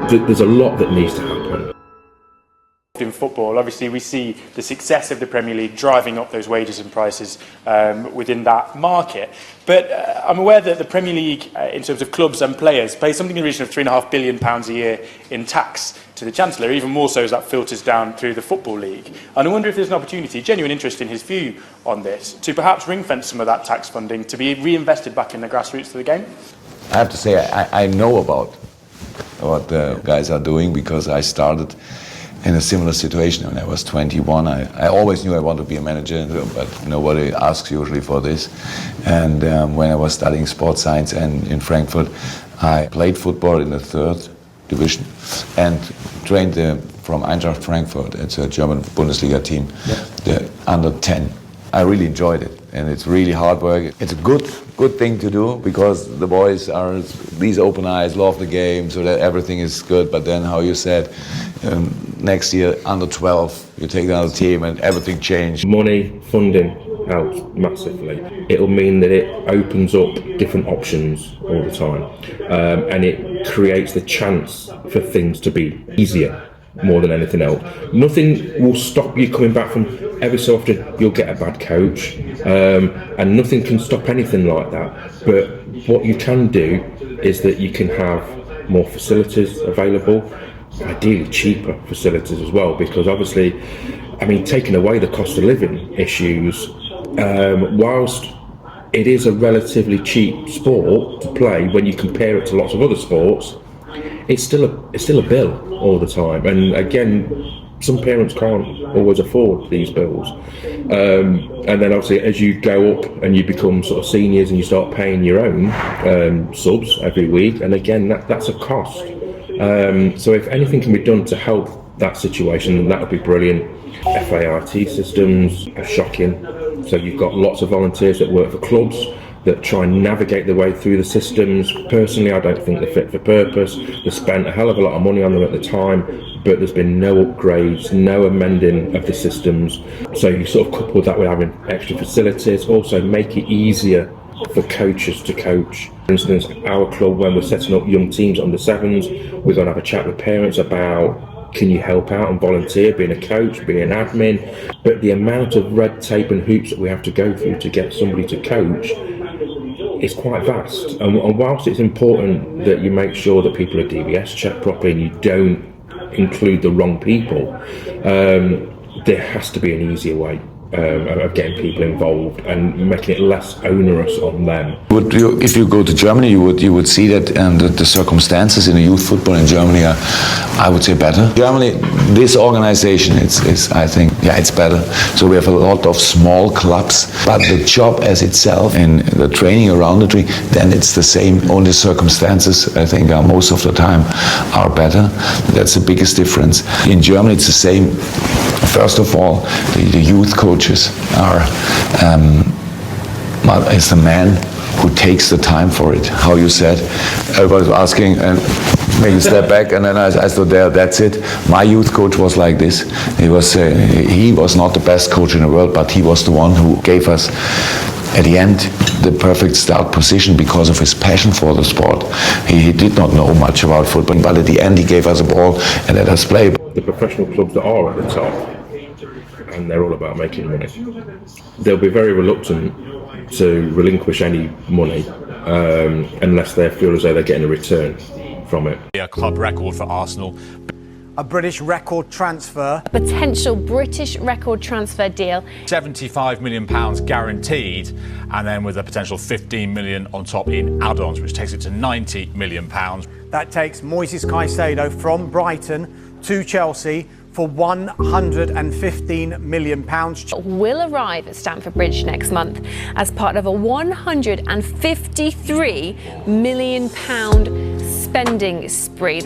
There's a lot that needs to happen. In football, obviously we see the success of the Premier League driving up those wages and prices within that market. But I'm aware that the Premier League, in terms of clubs and players, pays something in the region of £3.5 billion a year in tax to the Chancellor, even more so as that filters down through the Football League. And I wonder if there's an opportunity, genuine interest in his view on this, to perhaps ring-fence some of that tax funding to be reinvested back in the grassroots of the game? I have to say I know about what the guys are doing, because I started in a similar situation when I was 21. I always knew I wanted to be a manager, but nobody asks usually for this. And when I was studying sports science and in Frankfurt, I played football in the 3rd division and trained from Eintracht Frankfurt. It's a German Bundesliga team, the under 10. I really enjoyed it, and it's really hard work. It's a good thing to do, because the boys are these open eyes, love the game, so that everything is good. But then, how you said, next year under 12, you take another team and everything changed. Money, funding helps massively. It'll mean that it opens up different options all the time, and it creates the chance for things to be easier more than anything else. Nothing will stop you coming back from. Every so often you'll get a bad coach, and nothing can stop anything like that. But what you can do is that you can have more facilities available, ideally cheaper facilities as well, because obviously, I mean, taking away the cost of living issues, whilst it is a relatively cheap sport to play when you compare it to lots of other sports, it's still a bill all the time. And again, some parents can't always afford these bills, and then obviously as you go up and you become sort of seniors and you start paying your own subs every week, and again that's a cost. So if anything can be done to help that situation, then that would be brilliant. FART systems are shocking. So you've got lots of volunteers that work for clubs that try and navigate their way through the systems. Personally, I don't think they're fit for purpose. They spent a hell of a lot of money on them at the time, but there's been no upgrades, no amending of the systems. So you sort of couple that with having extra facilities, also make it easier for coaches to coach. For instance, our club, when we're setting up young teams under 7s, we're going to have a chat with parents about, can you help out and volunteer, being a coach, being an admin? But the amount of red tape and hoops that we have to go through to get somebody to coach is quite vast. And whilst it's important that you make sure that people are DBS checked properly and you don't include the wrong people, there has to be an easier way of getting people involved and making it less onerous on them. If you go to Germany, you would see that the circumstances in the youth football in Germany are, I would say, better. Germany, this organization, I think, it's better. So we have a lot of small clubs, but the job as itself and the training around the training, then it's the same. Only circumstances, I think, most of the time are better. That's the biggest difference. In Germany, it's the same. First of all, the youth coaches are is the man who takes the time for it. How you said, everybody was asking and make a step back, and then I stood there. That's it. My youth coach was like this. He was not the best coach in the world, but he was the one who gave us, at the end, the perfect start position because of his passion for the sport. He did not know much about football, but at the end he gave us a ball and let us play. The professional clubs that are at the top, and they're all about making money, they'll be very reluctant to relinquish any money unless they feel as though they're getting a return from it. A club record for Arsenal. A British record transfer. A potential British record transfer deal. £75 million guaranteed, and then with a potential 15 million on top in add-ons, which takes it to £90 million. That takes Moises Caicedo from Brighton to Chelsea for £115 million. Will arrive at Stamford Bridge next month as part of a £153 million spending spree.